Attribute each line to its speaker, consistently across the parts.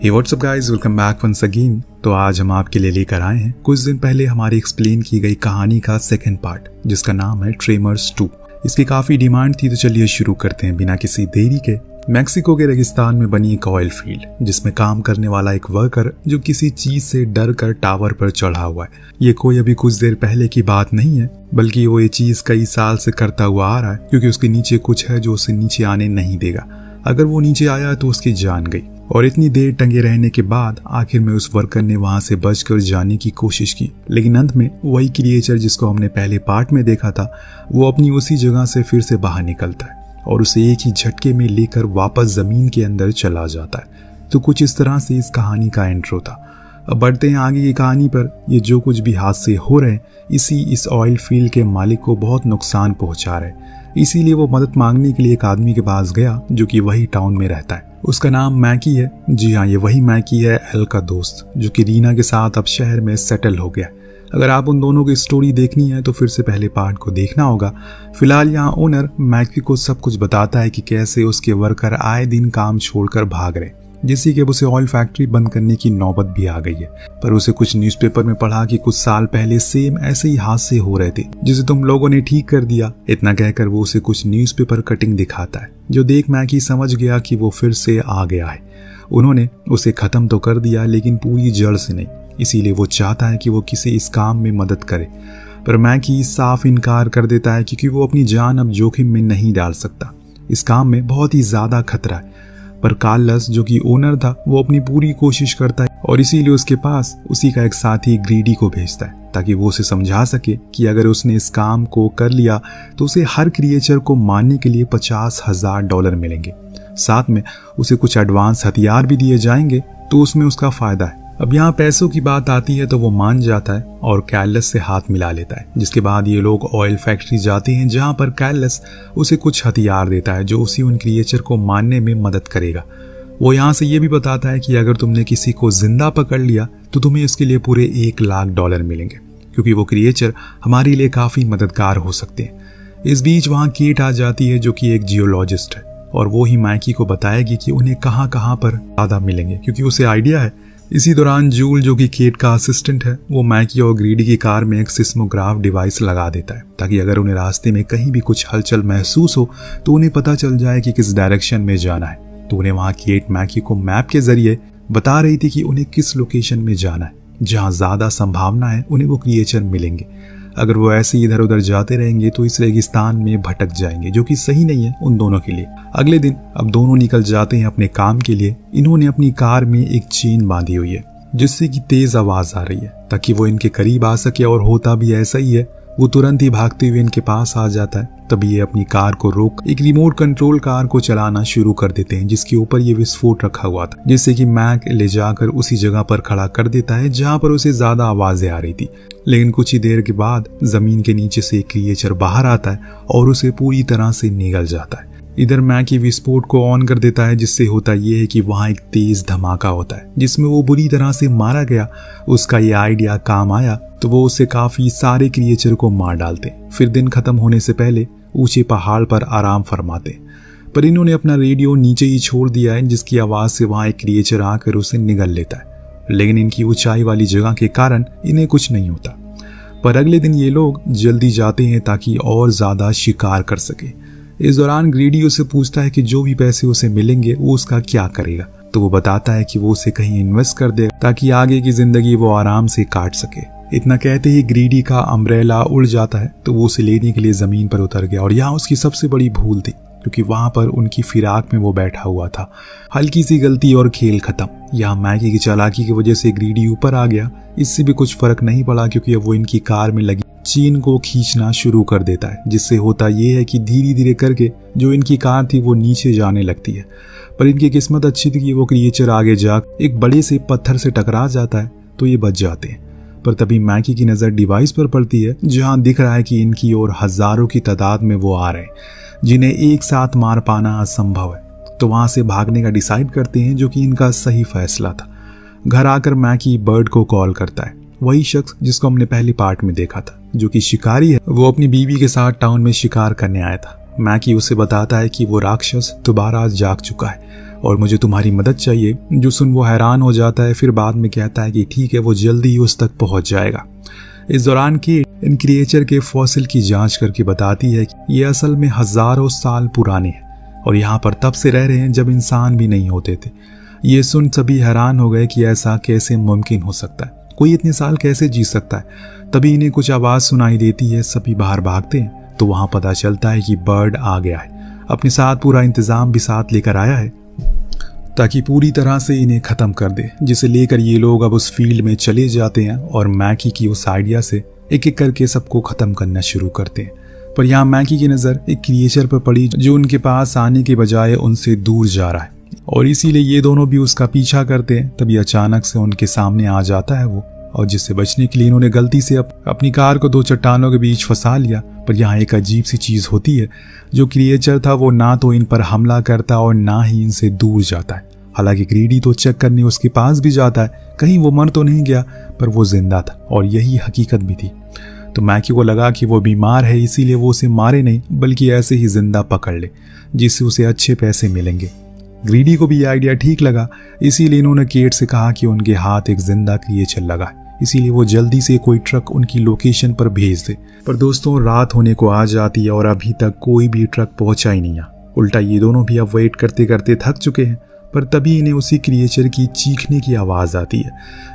Speaker 1: हे what's up guys, welcome back once again. तो आज हम आपके लिए लेकर आए हैं कुछ दिन पहले हमारी एक्सप्लेन की गई कहानी का सेकंड पार्ट, जिसका नाम है ट्रेमर्स 2। इसकी काफी डिमांड थी, तो चलिए शुरू करते हैं बिना किसी देरी के। मैक्सिको के रेगिस्तान में बनी एक ऑयल फील्ड, जिसमें काम करने वाला एक वर्कर जो किसी चीज से डर कर टावर पर चढ़ा हुआ है। ये कोई अभी कुछ देर पहले की बात नहीं है, बल्कि वो ये चीज कई साल से करता हुआ आ रहा है, क्योंकि उसके नीचे कुछ है जो उसे नीचे आने नहीं देगा। अगर वो नीचे आया तो उसकी जान गई। और इतनी देर टंगे रहने के बाद आखिर में उस वर्कर ने वहां से बचकर जाने की कोशिश की, लेकिन अंत में वही क्रिएचर जिसको हमने पहले पार्ट में देखा था, वो अपनी उसी जगह से फिर से बाहर निकलता है और उसे एक ही झटके में लेकर वापस जमीन के अंदर चला जाता है। तो कुछ इस तरह से इस कहानी का इंट्रो था। अब बढ़ते हैं आगे की कहानी पर। ये जो कुछ भी हादसे हो रहे हैं, इस ऑयल फील्ड के मालिक को बहुत नुकसान पहुंचा रहे हैं। इसीलिए वो मदद मांगने के लिए एक आदमी के पास गया, जो कि वही टाउन में रहता है। उसका नाम मैकी है। जी हाँ, ये वही मैकी है, एल का दोस्त, जो कि रीना के साथ अब शहर में सेटल हो गया। अगर आप उन दोनों की स्टोरी देखनी है तो फिर से पहले पार्ट को देखना होगा। फिलहाल यहाँ ओनर मैकी को सब कुछ बताता है कि कैसे उसके वर्कर आए दिन काम छोड़कर भाग रहे, जिससे कि अब उसे ऑयल फैक्ट्री बंद करने की नौबत भी आ गई है। पर उसे कुछ न्यूज़पेपर में पढ़ा कि कुछ साल पहले सेम ऐसे ही हादसे हो रहे थे, जिसे तुम लोगों ने ठीक कर दिया। इतना कहकर वो उसे कुछ न्यूज़पेपर कटिंग दिखाता है, जो देख मैकी समझ गया कि वो फिर से आ गया है। उन्होंने उसे खत्म तो कर दिया, लेकिन पूरी जड़ से नहीं। इसीलिए वो चाहता है कि वो किसी इस काम में मदद करे, पर मैकी साफ इनकार कर देता है, क्योंकि वो अपनी जान अब जोखिम में नहीं डाल सकता। इस काम में बहुत ही ज्यादा खतरा है। पर कार्लस, जो कि ओनर था, वो अपनी पूरी कोशिश करता है और इसीलिए उसके पास उसी का एक साथी ग्रीडी को भेजता है, ताकि वो उसे समझा सके कि अगर उसने इस काम को कर लिया तो उसे हर क्रिएचर को मारने के लिए $50,000 मिलेंगे। साथ में उसे कुछ एडवांस हथियार भी दिए जाएंगे, तो उसमें उसका फायदा है। अब यहाँ पैसों की बात आती है तो वो मान जाता है और कैलस से हाथ मिला लेता है। जिसके बाद ये लोग ऑयल फैक्ट्री जाते हैं, जहाँ पर कैलस उसे कुछ हथियार देता है, जो उसी उन क्रिएचर को मारने में मदद करेगा। वो यहाँ से ये भी बताता है कि अगर तुमने किसी को जिंदा पकड़ लिया तो तुम्हें इसके लिए पूरे $1,00,000 मिलेंगे, क्योंकि वो क्रिएचर हमारे लिए काफी मददगार हो सकते हैं। इस बीच वहाँ केट आ जाती है, जो कि एक जियोलॉजिस्ट है, और वो ही मैकी को बताएगी कि उन्हें कहाँ कहाँ पर ज्यादा मिलेंगे, क्योंकि उसे आइडिया है। इसी दौरान जूल, जो कि केट का असिस्टेंट है, वो मैकी और ग्रीडी की कार में एक सिस्मोग्राफ डिवाइस लगा देता है, ताकि अगर उन्हें रास्ते में कहीं भी कुछ हलचल महसूस हो तो उन्हें पता चल जाए कि किस डायरेक्शन में जाना है। तो उन्हें वहाँ केट मैकी को मैप के जरिए बता रही थी कि उन्हें किस लोकेशन में जाना है, जहाँ ज्यादा संभावना है उन्हें वो क्रिएचर मिलेंगे। अगर वो ऐसे इधर उधर जाते रहेंगे तो इस रेगिस्तान में भटक जाएंगे, जो कि सही नहीं है उन दोनों के लिए। अगले दिन अब दोनों निकल जाते हैं अपने काम के लिए। इन्होंने अपनी कार में एक चेन बांधी हुई है, जिससे कि तेज आवाज आ रही है, ताकि वो इनके करीब आ सके। और होता भी ऐसा ही है, वो तुरंत ही भागते हुए इनके पास आ जाता है। तभी ये अपनी कार को रोक एक रिमोट कंट्रोल कार को चलाना शुरू कर देते हैं, जिसके ऊपर ये विस्फोट रखा हुआ था, जिससे कि मैक ले जाकर उसी जगह पर खड़ा कर देता है जहां पर उसे ज्यादा आवाजें आ रही थी। लेकिन कुछ ही देर के बाद जमीन के नीचे से एक क्रिएचर बाहर आता है और उसे पूरी तरह से निगल जाता है। इधर मैकी विस्फोट को ऑन कर देता है, जिससे होता यह है कि वहां एक तेज धमाका होता है, जिसमें वो बुरी तरह से मारा गया। उसका ये आइडिया काम आया तो वो उससे काफी सारे क्रिएचर को मार डालते। फिर दिन खत्म होने से पहले ऊंचे पहाड़ पर आराम फरमाते। पर इन्होंने अपना रेडियो नीचे ही छोड़ दिया है, जिसकी आवाज से वहां एक क्रिएचर आकर उसे निगल लेता है। लेकिन इनकी ऊंचाई वाली जगह के कारण इन्हें कुछ नहीं होता। पर अगले दिन ये लोग जल्दी जाते हैं ताकि और ज्यादा शिकार कर सके। इस दौरान ग्रीडी उसे पूछता है कि जो भी पैसे उसे मिलेंगे वो उसका क्या करेगा। तो वो बताता है कि वो उसे कहीं इन्वेस्ट कर दे, ताकि आगे की जिंदगी वो आराम से काट सके। इतना कहते ही ग्रीडी का अम्ब्रेला उड़ जाता है, तो वो उसे लेने के लिए जमीन पर उतर गया। और यहाँ उसकी सबसे बड़ी भूल थी, क्योंकि वहां पर उनकी फिराक में वो बैठा हुआ था। हल्की सी गलती और खेल खत्म। यहाँ मैकी की चालाकी की वजह से ग्रीडी ऊपर आ गया। इससे भी कुछ फर्क नहीं पड़ा, क्योंकि अब वो इनकी कार में लगी चेन को खींचना शुरू कर देता है, जिससे होता ये है कि धीरे धीरे करके जो इनकी कार थी वो नीचे जाने लगती है। पर इनकी किस्मत अच्छी थी कि वो क्रिएचर आगे जाकर एक बड़े से पत्थर से टकरा जाता है, तो ये बच जाते हैं। पर तभी मैकी की नजर डिवाइस पर पड़ती है, जहां दिख रहा है कि इनकी ओर हजारों की तादाद में वो आ रहे हैं, जिन्हें एक साथ मार पाना असंभव है। तो वहां से भागने का डिसाइड करते हैं, जो कि इनका सही फैसला था। घर आकर मैकी बर्ड को कॉल करता है, वही शख्स जिसको हमने पहले पार्ट में देखा था, जो कि शिकारी है। वो अपनी बीवी के साथ टाउन में शिकार करने आया था। मैकी उसे बताता है कि वो राक्षस दोबारा जाग चुका है और मुझे तुम्हारी मदद चाहिए। जो सुन वो हैरान हो जाता है, फिर बाद में कहता है कि ठीक है, वो जल्दी ही उस तक पहुंच जाएगा। इस दौरान केट इन क्रिएचर के फॉसिल की जांच करके बताती है कि ये असल में हजारों साल पुराने हैं और यहाँ पर तब से रह रहे हैं जब इंसान भी नहीं होते थे। ये सुन सभी हैरान हो गए कि ऐसा कैसे मुमकिन हो सकता है, कोई इतने साल कैसे जी सकता है। तभी इन्हें कुछ आवाज सुनाई देती है, सभी बाहर भागते हैं तो वहां पता चलता है कि बर्ड आ गया है। अपने साथ पूरा इंतजाम भी साथ लेकर आया है ताकि पूरी तरह से इन्हें खत्म कर दे, जिसे लेकर ये लोग अब उस फील्ड में चले जाते हैं और मैकी की उस आइडिया से एक एक करके सबको खत्म करना शुरू करते हैं। पर यहाँ मैकी की नजर एक क्रिएचर पर पड़ी जो उनके पास आने के बजाय उनसे दूर जा रहा है और इसीलिए ये दोनों भी उसका पीछा करते हैं। तभी अचानक से उनके सामने आ जाता है वो, और जिससे बचने के लिए इन्होंने गलती से अपनी कार को 2 चट्टानों के बीच फंसा लिया। पर यहाँ एक अजीब सी चीज होती है, जो क्रिएचर था वो ना तो इन पर हमला करता और ना ही इनसे दूर जाता है। हालांकि ग्रीडी तो चेक करने उसके पास भी जाता है कहीं वो मर तो नहीं गया, पर वो जिंदा था और यही हकीकत भी थी। तो मैकी को लगा कि वो बीमार है, इसीलिए वो उसे मारे नहीं बल्कि ऐसे ही जिंदा पकड़ ले, जिससे उसे अच्छे पैसे मिलेंगे। ग्रीडी को भी ये आइडिया ठीक लगा, इसीलिए इन्होंने केट से कहा कि उनके हाथ एक जिंदा क्रिएचर लगा है, इसीलिए वो जल्दी से कोई ट्रक उनकी लोकेशन पर भेज दे। पर दोस्तों रात होने को आ जाती है और अभी तक कोई भी ट्रक पहुंचा ही नहीं। उल्टा ये दोनों भी अब वेट करते करते थक चुके हैं। पर तभी इन्हें उसी क्रिएचर की चीखने की आवाज आती है,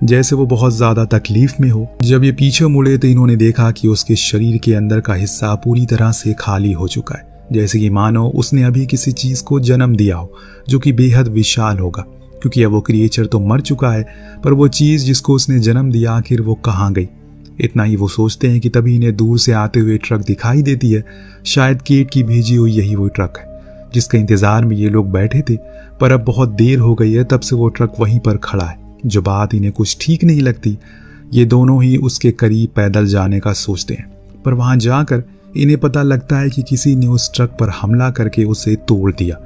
Speaker 1: जैसे वो बहुत ज्यादा तकलीफ में हो। जब ये पीछे मुड़े तो इन्होंने देखा कि उसके शरीर के अंदर का हिस्सा पूरी तरह से खाली हो चुका है, जैसे कि मानो उसने अभी किसी चीज को जन्म दिया हो जो कि बेहद विशाल होगा, क्योंकि अब वो क्रिएचर तो मर चुका है, पर वो चीज जिसको उसने जन्म दिया आखिर वो कहाँ गई। इतना ही वो सोचते हैं कि तभी इन्हें दूर से आते हुए ट्रक दिखाई देती है। शायद केट की भेजी हुई यही वो ट्रक है जिसके इंतजार में ये लोग बैठे थे, पर अब बहुत देर हो गई है, तब से वो ट्रक वहीं पर खड़ा है। जो बात इन्हें कुछ ठीक नहीं लगती, ये दोनों ही उसके करीब पैदल जाने का सोचते हैं, पर वहां जाकर इन्हें पता लगता है कि किसी ने उस ट्रक पर हमला करके उसे तोड़ दिया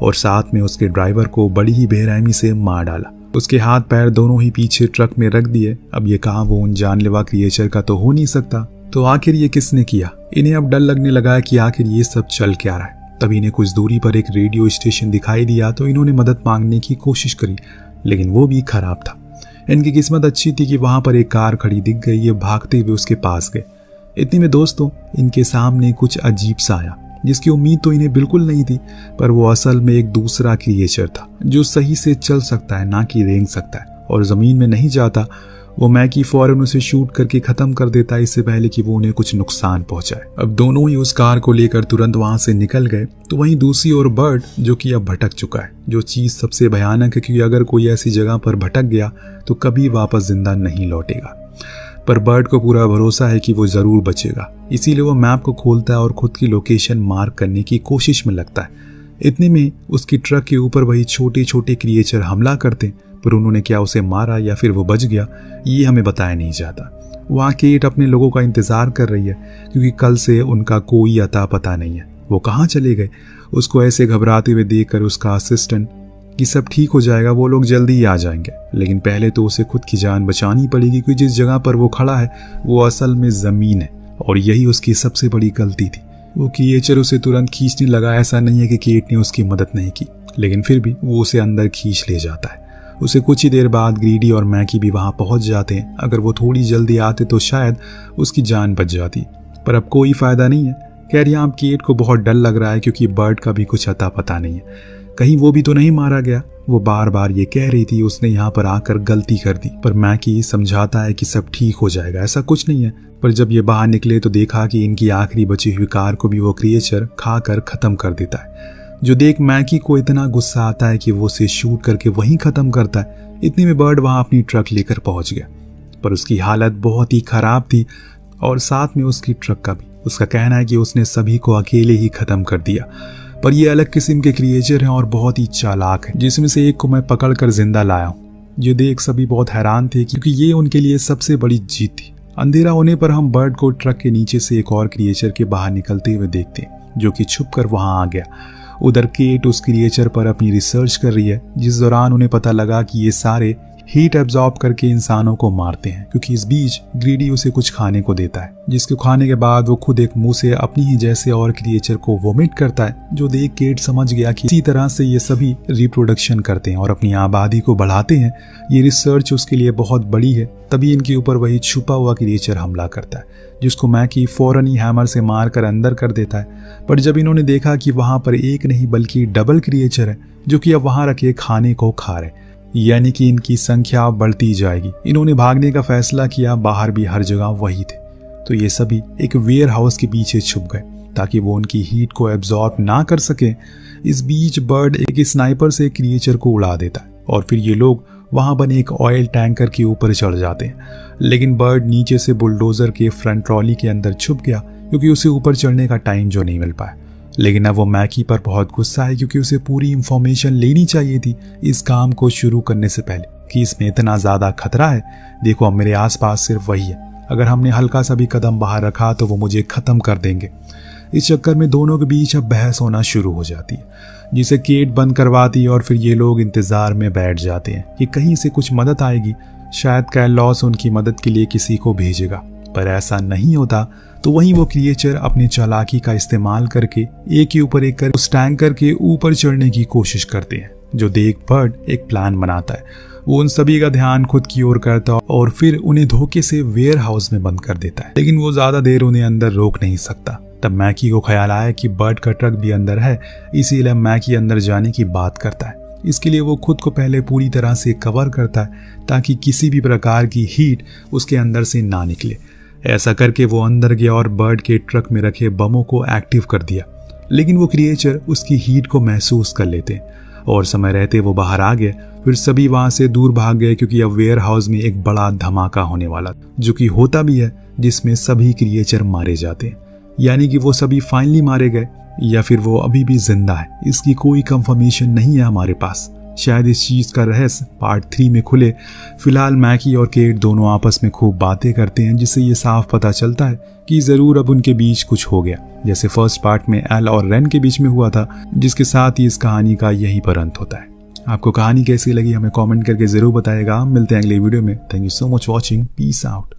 Speaker 1: और साथ में उसके ड्राइवर को बड़ी ही बेरहमी से मार डाला। उसके हाथ पैर दोनों ही पीछे ट्रक में रख दिए। अब ये काम वो उन जानलेवा क्रिएचर का तो हो नहीं सकता, तो आखिर ये किसने किया। इन्हें अब डर लगने लगा है कि आखिर ये सब चल क्या रहा है। तभी इन्हें कुछ दूरी पर एक रेडियो स्टेशन दिखाई दिया तो इन्होंने मदद मांगने की कोशिश करी, लेकिन वो भी खराब था। इनकी किस्मत अच्छी थी कि वहां पर एक कार खड़ी दिख गई। ये भागते हुए उसके पास गए। इतने में दोस्तों इनके सामने कुछ अजीब सा आया, जिसकी उम्मीद तो इन्हें बिल्कुल नहीं थी, पर वो असल में एक दूसरा क्रिएचर था जो सही से चल सकता है, ना कि रेंग सकता है और जमीन में नहीं जाता। वो मैकी फौरन उसे शूट करके खत्म कर देता है, इससे पहले कि वो उन्हें कुछ नुकसान पहुंचाए। अब दोनों ही उस कार को लेकर तुरंत वहां से निकल गए। तो वहीं दूसरी ओर बर्ड, जो कि अब भटक चुका है, जो चीज सबसे भयानक है, क्योंकि अगर कोई ऐसी जगह पर भटक गया तो कभी वापस जिंदा नहीं लौटेगा। पर बर्ड को पूरा भरोसा है कि वो जरूर बचेगा, इसीलिए वो मैप को खोलता है और खुद की लोकेशन मार्क करने की कोशिश में लगता है। इतने में उसकी ट्रक के ऊपर वही छोटे छोटे क्रिएचर हमला करते, पर उन्होंने क्या उसे मारा या फिर वो बच गया, ये हमें बताया नहीं जाता। वहाँ केट अपने लोगों का इंतजार कर रही है, क्योंकि कल से उनका कोई अता पता नहीं है। वो कहाँ चले गए। उसको ऐसे घबराते हुए देखकर उसका असिस्टेंट कि सब ठीक हो जाएगा, वो लोग जल्दी ही आ जाएंगे, लेकिन पहले तो उसे खुद की जान बचानी पड़ेगी, क्योंकि जिस जगह पर वो खड़ा है वो असल में जमीन है और यही उसकी सबसे बड़ी गलती थी। वो क्रिएचर उसे तुरंत खींचने लगा। ऐसा नहीं है कि केट ने उसकी मदद नहीं की, लेकिन फिर भी वो उसे अंदर खींच ले जाता है। उसे कुछ ही देर बाद ग्रीडी और मैकी भी वहां पहुंच जाते हैं। अगर वो थोड़ी जल्दी आते तो शायद उसकी जान बच जाती, पर अब कोई फायदा नहीं है। खैर यहाँ केट को बहुत डर लग रहा है, क्योंकि बर्ड का भी कुछ अता पता नहीं है, कहीं वो भी तो नहीं मारा गया। वो बार बार ये कह रही थी उसने यहाँ पर आकर गलती कर दी, पर मैकी समझाता है कि सब ठीक हो जाएगा, ऐसा कुछ नहीं है। पर जब ये बाहर निकले तो देखा कि इनकी आखिरी बची हुई कार को भी वो क्रिएचर खाकर खत्म कर देता है, जो देख मैकी को इतना गुस्सा आता है कि वो उसे शूट करके वहीं खत्म करता है। इतने में बर्ड वहां अपनी ट्रक लेकर पहुंच गया, पर उसकी हालत बहुत ही खराब थी और साथ में उसकी ट्रक का भी। उसका कहना है कि उसने सभी को अकेले ही खत्म कर दिया, पर ये अलग किस्म के क्रिएचर हैं और बहुत ही चालाक हैं, जिसमें से एक को मैं पकड़ कर जिंदा लाया हूँ। ये देख सभी बहुत हैरान थे, क्योंकि ये उनके लिए सबसे बड़ी जीत थी। अंधेरा होने पर हम बर्ड को ट्रक के नीचे से एक और क्रिएचर के बाहर निकलते हुए देखते हैं, जो कि छुप कर वहां आ गया। उधर केट उस क्रिएचर पर अपनी रिसर्च कर रही है, जिस दौरान उन्हें पता लगा कि ये सारे हीट एब्जॉर्ब करके इंसानों को मारते हैं, क्योंकि इस बीच ग्रीडी उसे कुछ खाने को देता है, जिसको खाने के बाद वो खुद एक मुंह से अपनी ही जैसे और क्रिएचर को वोमिट करता है, जो देख केट समझ गया कि इसी तरह से ये सभी रिप्रोडक्शन करते हैं और अपनी आबादी को बढ़ाते हैं। ये रिसर्च उसके लिए बहुत बड़ी है। तभी इनके ऊपर वही छुपा हुआ क्रिएचर हमला करता है, जिसको मैकी फौरन ही हैमर से मारकर अंदर कर देता है। पर जब इन्होंने देखा कि वहां पर एक नहीं बल्कि डबल क्रिएचर है जो कि अब वहां रखे खाने को खा रहे, यानी कि इनकी संख्या बढ़ती जाएगी, इन्होंने भागने का फैसला किया। बाहर भी हर जगह वही थे, तो ये सभी एक वेयर हाउस के पीछे छुप गए ताकि वो उनकी हीट को एब्जॉर्ब ना कर सके। इस बीच बर्ड एक स्नाइपर से क्रिएचर को उड़ा देता है और फिर ये लोग वहां बने एक ऑयल टैंकर के ऊपर चढ़ जाते हैं। लेकिन बर्ड नीचे से बुलडोजर के फ्रंट ट्रॉली के अंदर छुप गया, क्योंकि उसे ऊपर चढ़ने का टाइम जो नहीं मिल पाया। लेकिन अब वो मैकी पर बहुत गुस्सा है, क्योंकि उसे पूरी इंफॉर्मेशन लेनी चाहिए थी इस काम को शुरू करने से पहले कि इसमें इतना ज्यादा खतरा है। देखो अब मेरे आसपास सिर्फ वही है, अगर हमने हल्का सा भी कदम बाहर रखा तो वो मुझे खत्म कर देंगे। इस चक्कर में दोनों के बीच अब बहस होना शुरू हो जाती है, जिसे केट बंद करवाती है और फिर ये लोग इंतजार में बैठ जाते हैं कि कहीं से कुछ मदद आएगी। शायद कैलॉस उनकी मदद के लिए किसी को भेजेगा, पर ऐसा नहीं होता। तो वहीं वो क्रिएचर अपनी चालाकी का इस्तेमाल करके एक के ऊपर एक कर उस टैंकर के ऊपर चढ़ने की कोशिश करते हैं, जो देख बर्ड एक प्लान बनाता है। वो उन सभी का ध्यान खुद की ओर करता है और फिर उन्हें धोखे से वेयर हाउस में बंद कर देता है। लेकिन वो ज्यादा देर उन्हें अंदर रोक नहीं सकता। तब मैकी को ख्याल आया कि बर्ड का ट्रक भी अंदर है, इसीलिए मैकी अंदर जाने की बात करता है। इसके लिए वो खुद को पहले पूरी तरह से कवर करता है ताकि किसी भी प्रकार की हीट उसके अंदर से ना निकले। ऐसा करके वो अंदर गया और बर्ड के ट्रक में रखे बमों को एक्टिव कर दिया। लेकिन वो क्रिएचर उसकी हीट को महसूस कर लेते और समय रहते वो बाहर आ गए। फिर सभी वहां से दूर भाग गए, क्योंकि अब वेयर हाउस में एक बड़ा धमाका होने वाला, जो कि होता भी है, जिसमें सभी क्रिएचर मारे जाते हैं। यानी कि वो सभी फाइनली मारे गए या फिर वो अभी भी जिंदा है, इसकी कोई कंफर्मेशन नहीं है हमारे पास। शायद इस चीज का रहस्य पार्ट 3 में खुले। फिलहाल मैकी और केट दोनों आपस में खूब बातें करते हैं, जिससे ये साफ पता चलता है कि जरूर अब उनके बीच कुछ हो गया, जैसे फर्स्ट पार्ट में एल और रेन के बीच में हुआ था, जिसके साथ ही इस कहानी का यहीं पर अंत होता है। आपको कहानी कैसी लगी हमें कमेंट करके जरूर बताएगा। मिलते हैं अगले वीडियो में। Thank you so much watching. Peace out.